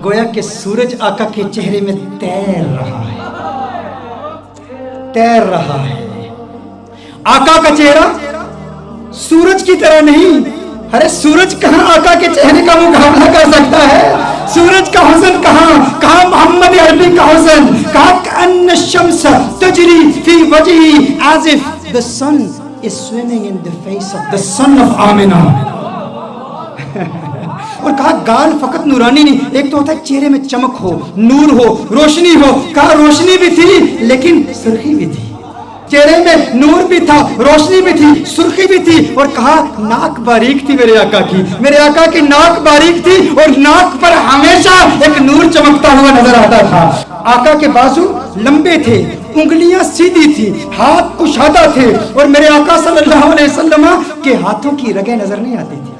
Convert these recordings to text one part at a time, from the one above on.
گویا کہ سورج آقا کے چہرے میں تیر رہا ہے، تیر رہا ہے۔ آقا کا چہرہ سورج کی طرح نہیں، ارے سورج کہاں آقا کے چہرے کا مقابلہ کر سکتا ہے؟ سورج کا حسن کہاں محمد عربی کا حسن، کہاں کأن الشمس تجری فی وجہی as if the sun is swimming in the face of the son of Amna. اور کہا گال فقط نورانی نہیں، ایک تو ہوتا ہے چہرے میں چمک ہو، نور ہو، روشنی ہو، کہا روشنی بھی تھی لیکن سرخی بھی تھی، چہرے میں نور بھی تھا، روشنی بھی تھی، سرخی بھی تھی، اور کہا ناک باریک تھی میرے آقا کی، میرے آقا کی ناک باریک تھی اور ناک پر ہمیشہ ایک نور چمکتا ہوا نظر آتا تھا۔ آقا کے بازو لمبے تھے، انگلیاں سیدھی تھی، ہاتھ کشادہ تھے، اور میرے آقا صلی اللہ علیہ وسلم کے ہاتھوں کی رگیں نظر نہیں آتی تھی،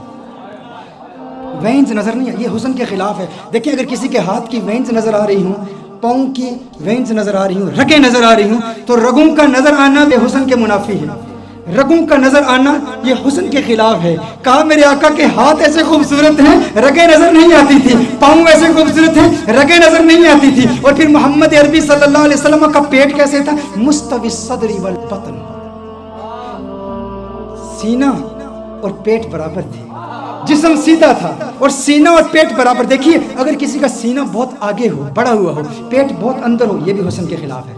وینز نظر نہیں، یہ حسن کے خلاف ہے۔ دیکھیں اگر کسی کے ہاتھ کی وینز نظر آ رہی ہوں، پاؤں کی وینز نظر آ رہی ہوں، رگیں نظر آ رہی ہوں، تو رگوں کا نظر آنا یہ حسن کے منافی ہے، رگوں کا نظر آنا یہ حسن کے خلاف ہے۔ کہا میرے آقا کے ہاتھ ایسے خوبصورت ہیں رگیں نظر نہیں آتی تھی، پاؤں ایسے خوبصورت ہیں رگیں نظر نہیں آتی تھی، اور پھر محمد عربی صلی اللہ علیہ وسلم کا پیٹ کیسے تھا؟ مستوی الصدر والبطن، سینہ اور پیٹ برابر تھے، جسم سیدھا تھا اور سینہ اور پیٹ برابر۔ دیکھیے اگر کسی کا سینہ بہت آگے ہو، بڑا ہوا ہو، پیٹ بہت اندر ہو، یہ بھی حسن کے خلاف ہے،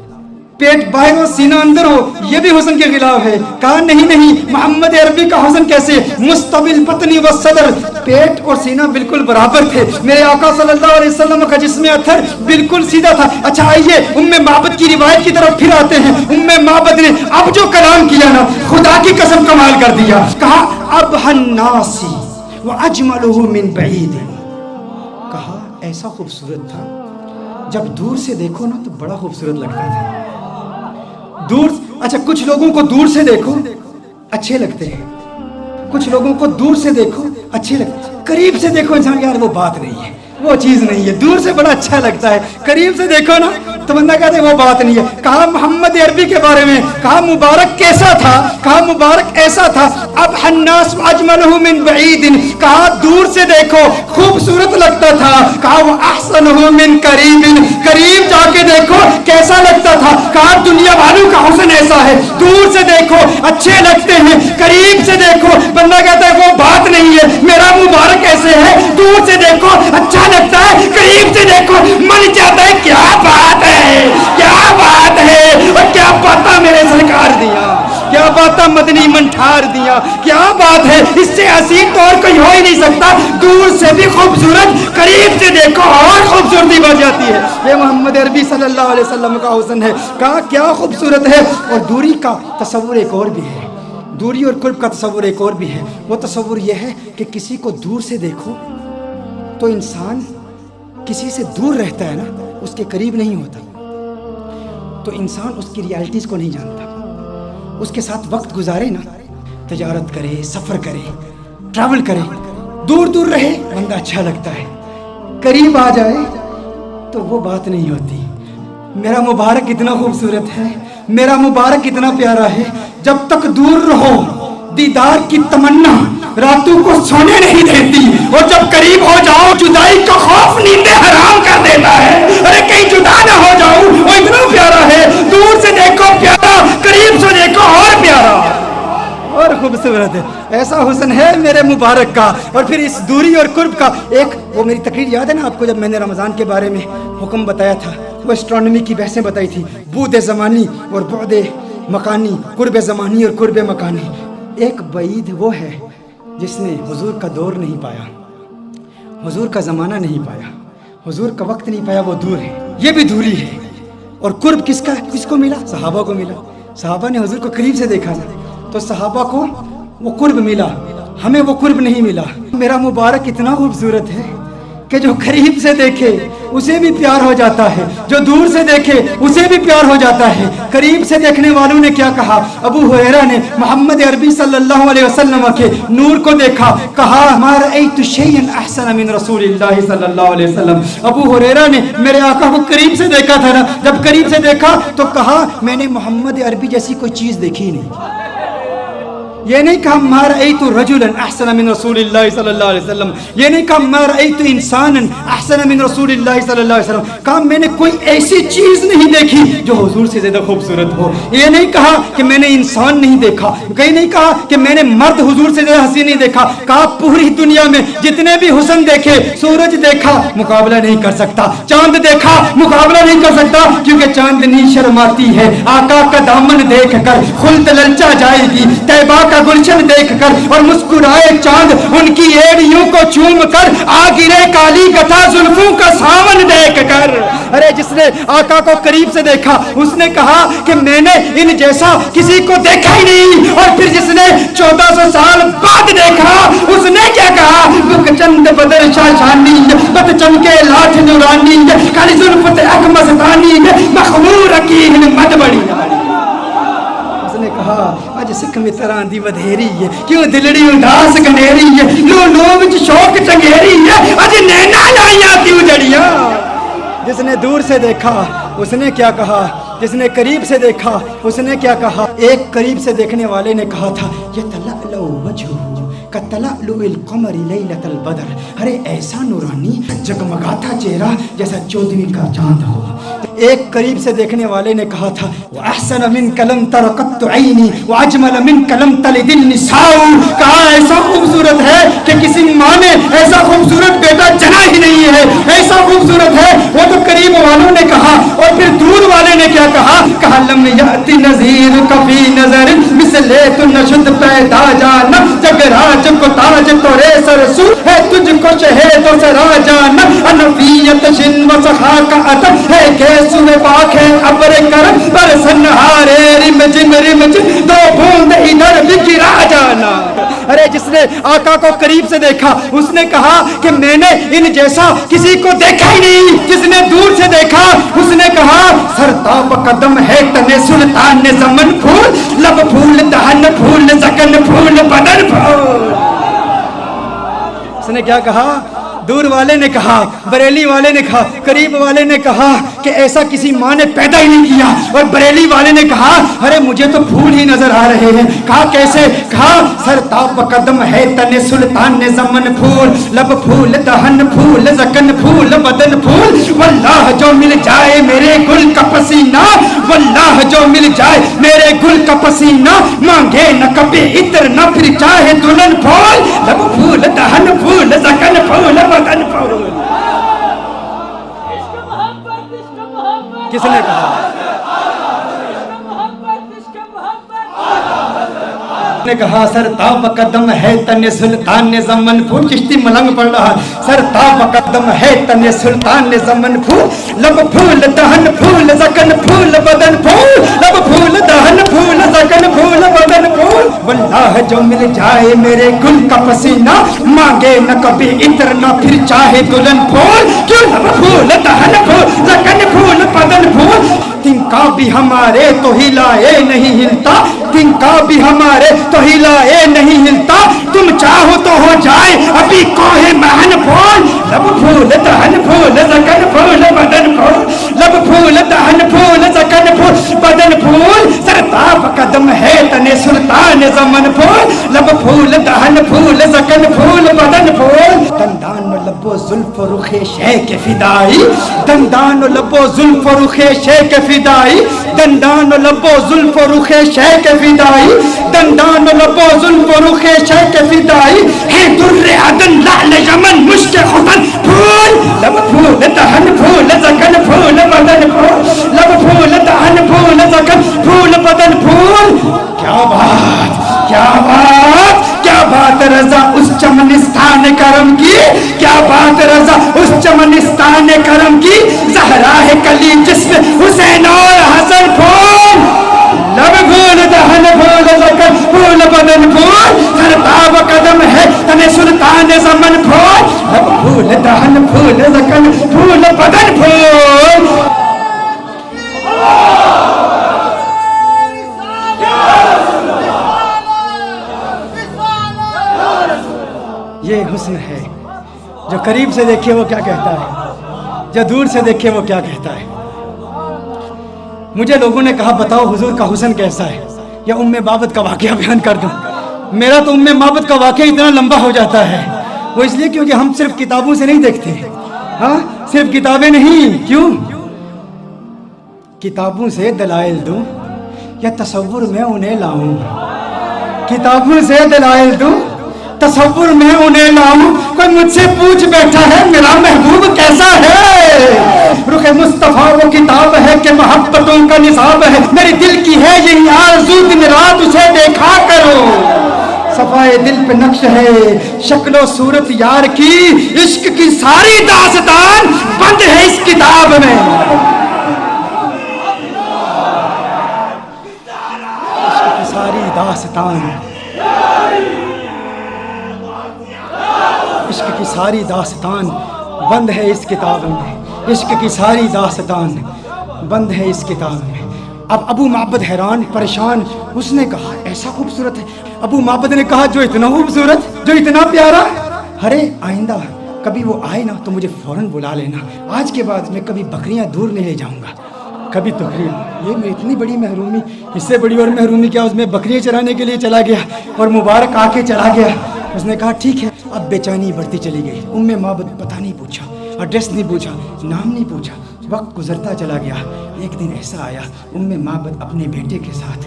پیٹ باہر ہو سینہ اندر ہو، یہ بھی حسن کے خلاف ہے۔ کہا نہیں محمد عربی کا حسن کیسے؟ مستوی البطن والصدر، پیٹ اور سینہ بالکل برابر تھے، میرے آقا صلی اللہ علیہ وسلم کا جسم اطہر بالکل سیدھا تھا۔ اچھا آئیے ام معبد کی روایت کی طرف پھر آتے ہیں۔ ام معبد نے اب جو کلام کیا نا، خدا کی قسم کمال کر دیا۔ کہا ابھى الناس وَأَجْمَلُهُ مِنْ بَعِيدٍ، کہا ایسا خوبصورت تھا جب دور سے دیکھو نا تو بڑا خوبصورت لگتا تھا، دور۔ اچھا کچھ لوگوں کو دور سے دیکھو اچھے لگتے ہیں، کچھ لوگوں کو دور سے دیکھو اچھے لگتے ہیں، قریب سے دیکھو انسان یار وہ بات نہیں ہے، وہ چیز نہیں ہے، دور سے بڑا اچھا لگتا ہے، قریب سے دیکھو نا تو بندہ کہتے ہے وہ بات نہیں ہے۔ کہا محمد عربی کے بارے میں، کہا مبارک کیسا تھا؟ کہا مبارک ایسا تھا ابھى الناس واجملہ من بعید، کہا دور سے دیکھو خوبصورت لگتا تھا، کہا واحسنہ من قریب، قریب جا کے دیکھو کیسا لگتا تھا۔ کہا دنیا والوں کا حسن ایسا ہے، دور سے دیکھو اچھے لگتے ہیں، قریب سے دیکھو بندہ کہتا ہے وہ بات نہیں ہے۔ میرا مبارک ایسے ہے، دور سے دیکھو اچھا لگتا ہے، قریب سے دیکھو من چاہتا ہے کیا بات ہے، کیا بات ہے، اور کیا باتاں میرے سرکار دیا، کیا باتاں مدنی منٹھار دیا، کیا بات ہے، اس سے حسین تو اور کوئی ہو ہی نہیں سکتا، دور سے بھی خوبصورت، قریب سے دیکھو اور خوبصورتی بڑھ جاتی ہے۔ یہ محمد عربی صلی اللہ علیہ وسلم کا حسن ہے۔ کہا کیا خوبصورت ہے۔ اور دوری کا تصور ایک اور بھی ہے، دوری اور قرب کا تصور ایک اور بھی ہے۔ وہ تصور یہ ہے کہ کسی کو دور سے دیکھو تو انسان کسی سے دور رہتا ہے نا، اس کے قریب نہیں ہوتا، تو انسان اس کی ریالٹیز کو نہیں جانتا، اس کے ساتھ وقت گزارے نا، تجارت کرے، سفر کرے، ٹریول کرے، دور دور رہے بندہ اچھا لگتا ہے، قریب آ جائے تو وہ بات نہیں ہوتی۔ میرا مبارک اتنا خوبصورت ہے، میرا مبارک اتنا پیارا ہے، جب تک دور رہو دیدار کی تمنا راتوں کو سونے نہیں دیتی، اور جب قریب ہو جاؤ جدائی کا خوف نیندیں حرام کر دیتا ہے۔ ارے کہیں جدا نہ ہو جاؤ، وہ اتنا پیارا ہے، دور سے دیکھو پیارا، قریب سے دیکھو اور پیارا اور خوبصورت ہے۔ ایسا حسن ہے میرے مبارک کا۔ اور پھر اس دوری اور قرب کا ایک، وہ میری تقریر یاد ہے نا آپ کو جب میں نے رمضان کے بارے میں حکم بتایا تھا، وہ اسٹرانومی کی بحثیں بتائی تھی، بعد زمانی اور بعد مکانی، قرب زمانی اور قرب مکانی۔ ایک بعید وہ ہے جس نے حضور کا دور نہیں پایا، حضور کا زمانہ نہیں پایا، حضور کا وقت نہیں پایا، وہ دور ہے، یہ بھی دوری ہے۔ اور قرب کس کا، کس کو ملا؟ صحابہ کو ملا، صحابہ نے حضور کو قریب سے دیکھا تھا تو صحابہ کو وہ قرب ملا، ہمیں وہ قرب نہیں ملا۔ میرا مبارک اتنا خوبصورت ہے کہ جو قریب سے دیکھے اسے بھی پیار ہو جاتا ہے، جو دور سے دیکھے اسے بھی پیار ہو جاتا ہے۔ قریب سے دیکھنے والوں نے کیا کہا؟ ابو ہریرہ نے محمد عربی صلی اللہ علیہ وسلم کے نور کو دیکھا، کہا ما رأیت شیئا احسن من رسول اللہ صلی اللہ علیہ وسلم۔ ابو ہریرہ نے میرے آقا کو قریب سے دیکھا تھا نا، جب قریب سے دیکھا تو کہا میں نے محمد عربی جیسی کوئی چیز دیکھی نہیں، یہ نہیں کہا ما رأیت رجلا احسن من رسول اللہ صلی اللہ علیہ وسلم، یہ نہیں کہا ما رأیت انسانا احسن من رسول اللہ صلی اللہ علیہ وسلم، کہا میں نے کوئی ایسی چیز نہیں دیکھی جو حضور سے زیادہ خوبصورت ہو. یہ نہیں کہا کہ میں نے انسان نہیں دیکھا، کہیں نہیں کہا کہ میں نے مرد حضور سے زیادہ حسین نہیں دیکھا، کہا پوری دنیا میں جتنے بھی حسن دیکھے، سورج دیکھا مقابلہ نہیں کر سکتا، چاند دیکھا مقابلہ نہیں کر سکتا، کیونکہ چاندنی شرماتی ہے آقا کا دامن دیکھ کر، خلد للچا جائے گی طیبہ کا گلشن دیکھ کر، اور مسکرائے چاند ان کی ایڑیوں کو چوم کر، آ گرے کالی گتھا زلفوں کا ساون دیکھ کر. ارے جس نے آقا کو قریب سے دیکھا اس نے کہا کہ میں نے ان جیسا کسی کو دیکھا ہی نہیں. اور پھر جس نے 1400 سال بعد دیکھا اس نے کیا کہا؟ بک چند بدر شاشانی بت چمکے لاٹھ نورانی کالی زلفت اک مستانی مخمور اکین مد بڑی. نے کہا اج سکھ متراں دی ودھیری ہے کیوں دلڑی اداس گنیری ہے لو لو وچ شوق چنگیری ہے اج نینا لائیاں کیوں جڑیاں. جس نے دور سے دیکھا اس نے کیا کہا، جس نے قریب سے دیکھا اس نے کیا کہا. ایک قریب سے دیکھنے والے نے کہا تھا یتلألؤ وجهه کتلألؤ القمر لیلۃ البدر، ارے ایسا نورانی جگمگاتا چہرہ جیسا 14ویں کا چاند ہو. ایک قریب سے دیکھنے والے نے کہا تھا وَأَحْسَنَ مِنْكَ لَمْ تَرَ قَطُّ عَيْنِي وَأَجْمَلَ مِنْكَ لَمْ تَلِدِ النِّسَاءُ، کہا ایسا خوبصورت ہے کہ کسی ماں نے ایسا خوبصورت بیٹا جنا ہی نہیں ہے، ایسا خوبصورت ہے. وہ تو قریب والوں نے کہا. اور پھر دور والے نے کیا کہا؟ کہا لم یأتی نذیر کفی نظر مثل تو نشد پیدا جانا جگ راج کو تاج تو رے سرسو ہے تجھ کو شہد و سرا جانا انفیت شن و سخا کا عطر ہے کیسو میں پاک ہے ابر کرم پر سنہارے رمج رمج دو بوند ادھر بھی گرا جانا. ارے جس نے آقا کو قریب سے دیکھا اس نے کہا کہ میں نے ان جیسا کسی کو دیکھا ہی نہیں. جس نے دور سے دیکھا اس نے کہا سرتاب قدم ہے تن سلطان زمن پھول لب پھول دہن پھول زکن پھول بدن پھول. اس نے کیا کہا؟ دور والے نے کہا، بریلی والے نے کہا، قریب والے نے کہا کہ ایسا کسی ماں نے پیدا ہی نہیں کیا. اور بریلی والے نے کہا ارے مجھے تو پھول ہی نظر آ رہے ہیں. کہا کیسے؟ کہا سرتاب قدم ہے تن سلطان زمن پھول لب پھول دہن پھول زکن پھول بدن پھول. واللہ جو مل جائے میرے گل کا پسینہ، واللہ جو مل جائے میرے گل کا پسینہ، مانگے نہ کبھی عطر نہ پھر چاہے دلہن پھول لب پھول دہن پھول زکن پھول بدن پھول. کس نے کہا؟ نے کہا سرتاب قدم ہے تن سلطان زمن پھول. چشتی ملنگ پڑھ رہا. سرتاب قدم ہے تن سلطان زمن پھول لب پھول دہن پھول زکن پھول بدن پھول لب پھول دہن پھول زکن پھول بدن پھول. واللہ جو مل جائے میرے گل کا پسینہ، مانگے نہ کبھی عطر نہ پھر چاہے دلہن پھول. کیوں لب پھول دہن پھول زکن پھول بدن پھول. تنکا بھی ہمارے تو ہلائے نہیں ہلتا، تنکا بھی ہمارے تو ہلائے نہیں ہلتا. تم چاہو تو ہو جائے ابھی کوہ مہن پھول لب پھول دہن پھول زکن پھول بدن پھول لب پھول دہن پھول زکن پھول بدن پھول. سرتاب قدم ہے تن سلطان زمن پھول لب پھول دہن پھول زکن پھول بدن پھول. دندان و لب و زلف و رخ شیخ فدائی، دندان و لب و زلف و رخ شیخ فدائی، دندان و لب و زلف و رخ شیخ فدائی، دندان و لب و زلف و رخ شیخ فدائی. ہے در عدن لعل یمن مشک ختن پھول لب پھول دہن پھول زکن پھول بدن پھول لب پھول دہن پھول زکن پھول بدن پھول. کیا بات، کیا بات، کیا بات رضا اس چمنستان کرم کی، کیا بات رضا اس چمنستان کرم کی. زہرا ہے کلی جسم حسین اور حسن پھول لب پھول دہن پھول زکن پھول بدن پھول. سرتاب قدم ہے تن سلطان زمن پھول لب پھول دہن پھول زکن پھول بدن پھول. یہ حسن ہے جو قریب سے دیکھے وہ کیا کہتا ہے، جو دور سے دیکھے وہ کیا کہتا ہے. مجھے لوگوں نے کہا بتاؤ حضور کا حسن کیسا ہے، یا ام بابت کا واقعہ بیان کر دوں. میرا تو ام معبد کا واقعہ اتنا لمبا ہو جاتا ہے، وہ اس لیے کیونکہ ہم صرف کتابوں سے نہیں دیکھتے، ہاں صرف کتابیں نہیں، کیوں؟ کتابوں سے دلائل دوں یا تصور میں انہیں لاؤں؟ کتابوں سے دلائل دوں، تصور میں انہیں لاؤں؟ کوئی مجھ سے پوچھ بیٹھا ہے میرا محبوب کیسا ہے؟ رخ مصطفیٰ وہ کتاب ہے کہ محبتوں کا نصاب ہے، میری دل کی ہے یہی آرزو دن رات اسے دیکھا کرو، صفائے دل پہ نقش ہے شکل و صورت یار کی، عشق کی ساری داستان بند ہے اس کتاب میں، عشق کی ساری داستان، عشق کی ساری داستان بند ہے اس کتاب میں، عشق کی ساری داستان بند ہے اس کتاب میں۔ اب ابو معبد حیران پریشان، اس نے کہا ایسا خوبصورت ہے؟ ابو معبد نے کہا جو اتنا خوبصورت، جو اتنا پیارا، ارے آئندہ کبھی وہ آئے نا تو مجھے فوراً بلا لینا، آج کے بعد میں کبھی بکریاں دور نہیں لے جاؤں گا، کبھی تقریب۔ یہ میں اتنی بڑی محرومی، اس سے بڑی اور محرومی کیا، اس میں بکریاں چرانے کے لیے چلا گیا اور مبارک آ کے چلا گیا۔ اس نے کہا ٹھیک ہے، اب بے چینی بڑھتی چلی گئی، ام معبد پتہ نہیں پوچھا، ایڈریس نہیں پوچھا، نام نہیں پوچھا، وقت گزرتا چلا گیا۔ ایک دن ایسا آیا، ام معبد اپنے بیٹے کے ساتھ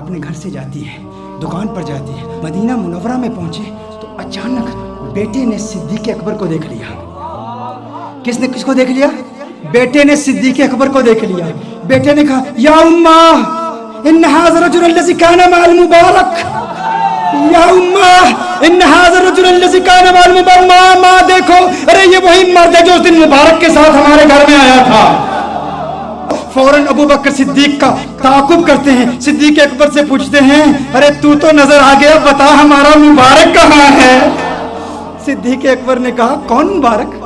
اپنے گھر سے جاتی ہے، دکان پر جاتی ہے، مدینہ منورہ میں پہنچے تو اچانک بیٹے نے صدیق اکبر کو دیکھ لیا۔ کس نے کس کو دیکھ لیا؟ بیٹے نے صدیق اکبر کو دیکھ لیا۔ بیٹے نے کہا یا امّا ان ھذا الرجل الذي كان مع المبارک، یا امّا ان ھذا الرجل الذي كان مع المبارک، ماں دیکھو، ارے یہ وہی مرد ہے جو اس دن مبارک کے ساتھ ہمارے گھر میں آیا تھا۔ فوراً ابو بکر صدیق کا تعاقب کرتے ہیں، صدیق اکبر سے پوچھتے ہیں ارے تو نظر آ گیا، بتا ہمارا مبارک کہاں ہے؟ صدیق اکبر نے کہا کون مبارک؟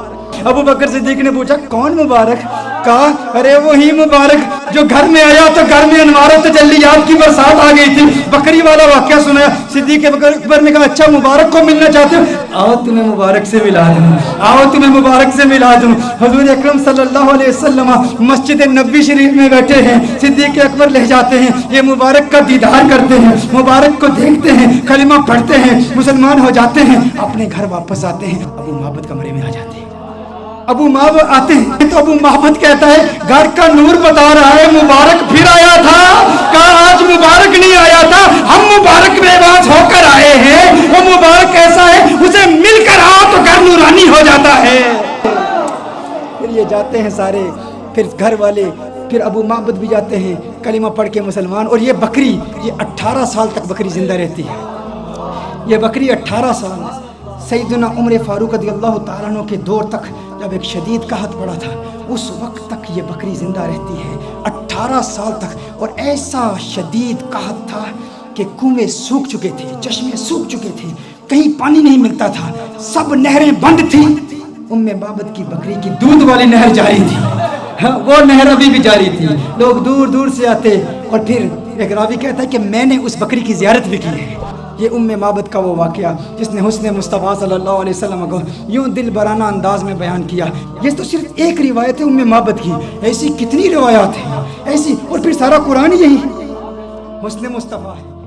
ابو بکر صدیق نے پوچھا کون مبارک؟ کہا ارے وہی مبارک جو گھر میں آیا تو گھر میں انوار و تجلیات کی برسات آ گئی تھی۔ بکری والا واقعہ سنایا۔ صدیق اکبر نے کہا اچھا مبارک کو ملنا چاہتے ہو؟ آؤ تمہیں مبارک سے ملا دوں، آؤ تمہیں مبارک سے ملا دوں۔ حضور اکرم صلی اللہ علیہ وسلم مسجد نبوی شریف میں بیٹھے ہیں، صدیق اکبر لے جاتے ہیں، یہ مبارک کا دیدار کرتے ہیں، مبارک کو دیکھتے ہیں، کلمہ پڑھتے ہیں، مسلمان ہو جاتے ہیں، اپنے گھر واپس آتے ہیں، ابو معبد کمرے میں آ جاتے ہیں۔ ابو معبد آتے ہیں تو ابو معبد کہتا ہے گھر کا نور بتا رہا ہے مبارک پھر آیا تھا۔ کہا آج مبارک نہیں آیا تھا، ہم مبارک بیواز ہو کر آئے ہیں۔ وہ مبارک ایسا ہے اسے مل کر آؤ تو گھر نورانی ہو جاتا ہے۔ پھر یہ جاتے ہیں سارے، پھر گھر والے، پھر ابو معبد بھی جاتے ہیں کلمہ پڑھ کے مسلمان۔ اور یہ بکری، یہ 18 سال تک بکری زندہ رہتی ہے۔ یہ بکری 18 سال سیدنا عمر فاروق رضی اللہ تعالیٰ عنہ کے دور تک جب ایک شدید قحط پڑا تھا، اس وقت تک یہ بکری زندہ رہتی ہے 18 سال تک۔ اور ایسا شدید قحط تھا کہ کنویں سوکھ چکے تھے، چشمے سوکھ چکے تھے، کہیں پانی نہیں ملتا تھا، سب نہریں بند تھیں۔ ام معبد کی بکری کی دودھ والی نہر جاری تھی، وہ نہر ابھی بھی جاری تھی، لوگ دور دور سے آتے۔ اور پھر ایک راوی کہتا ہے کہ میں نے اس بکری کی زیارت بھی کی ہے۔ یہ ام معبد کا وہ واقعہ جس نے حسن مصطفیٰ صلی اللہ علیہ وسلم کو یوں دل برانہ انداز میں بیان کیا۔ یہ تو صرف ایک روایت ہے ام معبد کی، ایسی کتنی روایات ہیں ایسی، اور پھر سارا قرآن یہی حسن مصطفیٰ ہے۔